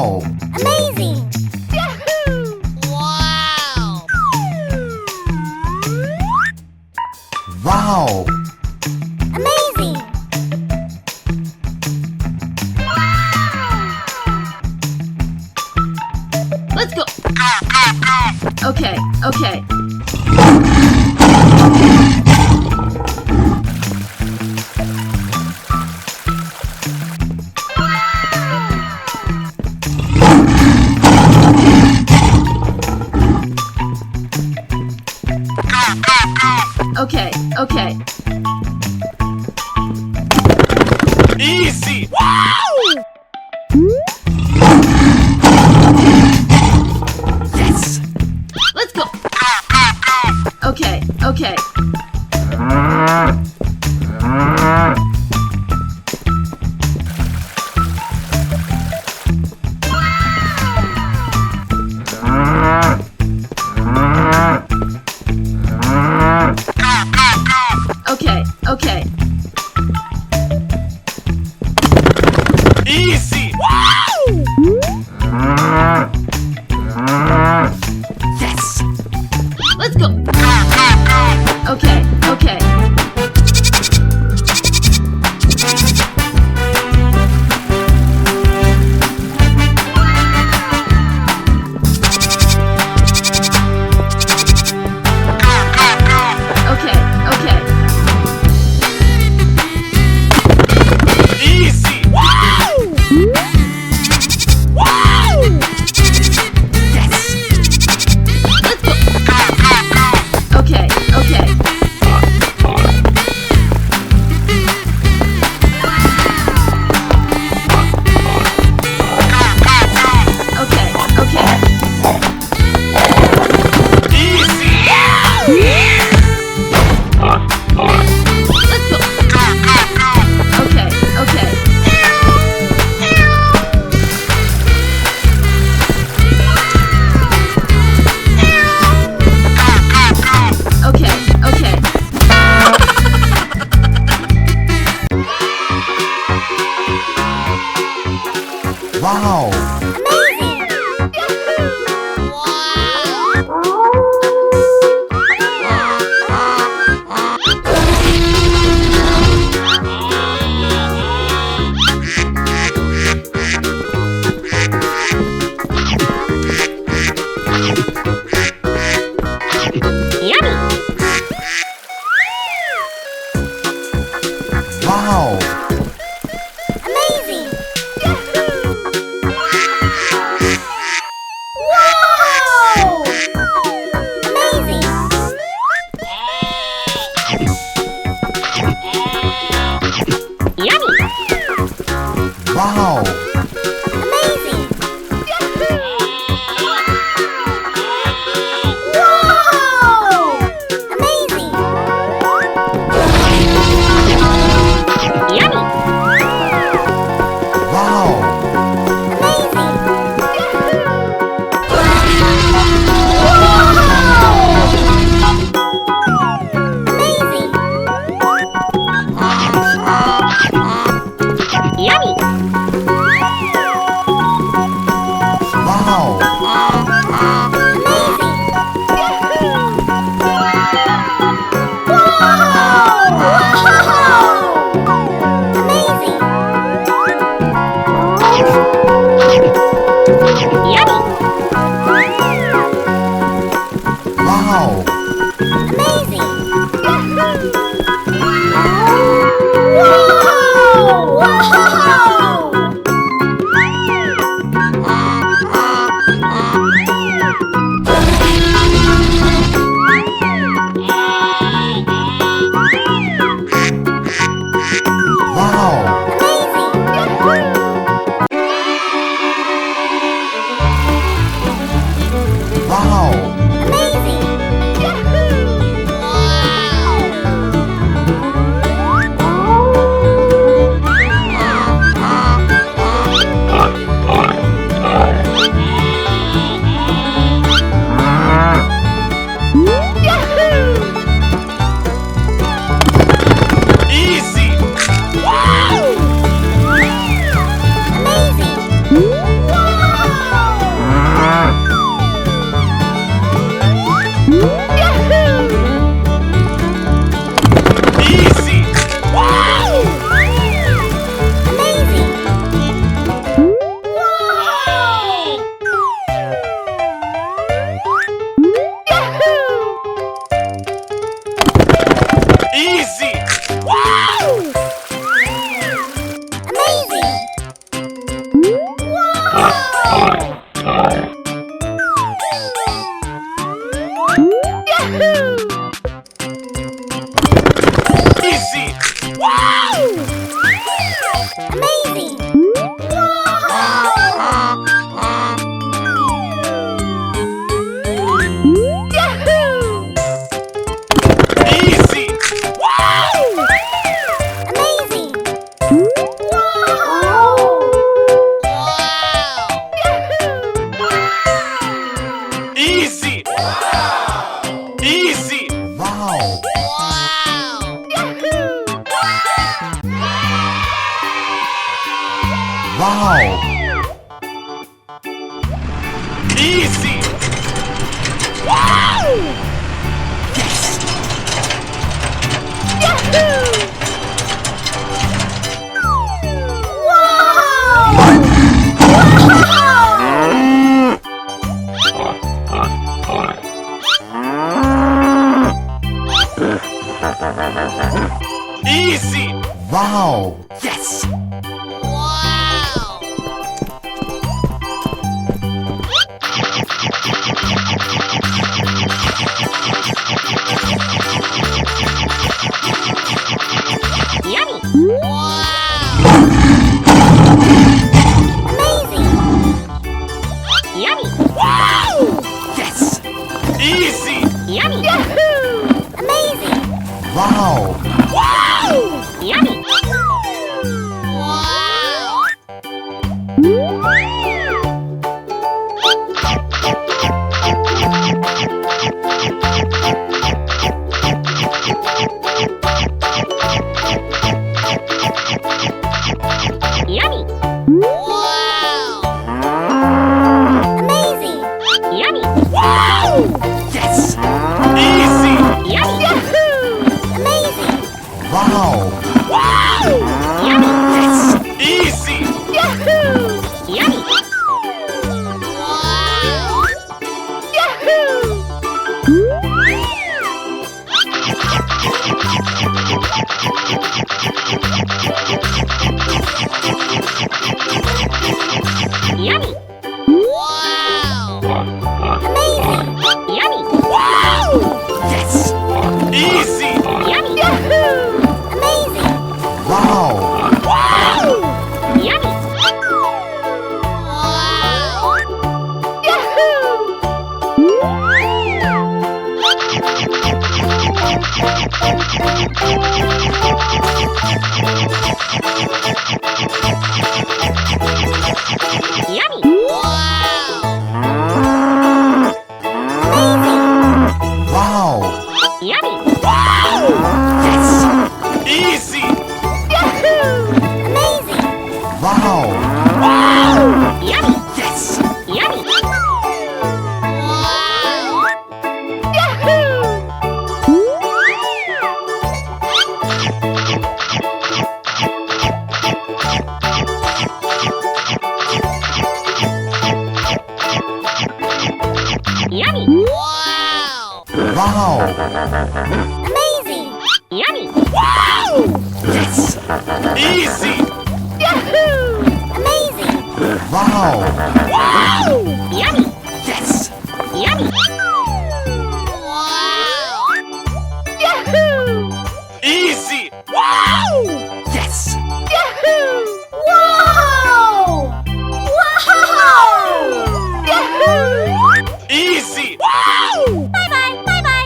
Wow! Amazing! Yahoo! Wow! Wow! Amazing! Let's go! Okay, okay. Okay, okay. Easy! Wow! Yes! Let's go! Okay, okay. Okay, okay. Easy! Wow! Yes! Let's go! Okay, okay. Okay, okay. Easy! Wow! Wow! Yes! Let's go! Okay, okay. Okay, okay. Easy! Let's go! Okay, okay. Okay, okay. Wow! Amazing! Yahoo! Wow! Wow! Amazing! Yahoo! Wow! Amazing! Wow! Amazing! Yahoo! Wow! Amazing! Yummy! Amazing! Easy! Amazing! Easy! Easy! Wow! Wow! Easy! Easy! Wow! Yes! Yes! Easy! Amazing! Wow! Amazing! Yes! Easy! Amazing! Wow! Yes! Easy! Amazing! Yes! Easy! Amazing! Wow! Wow! Yes! Easy! Amazing! Wow! Yes! Wow! Amazing! Yes! Easy! Amazing! Wow!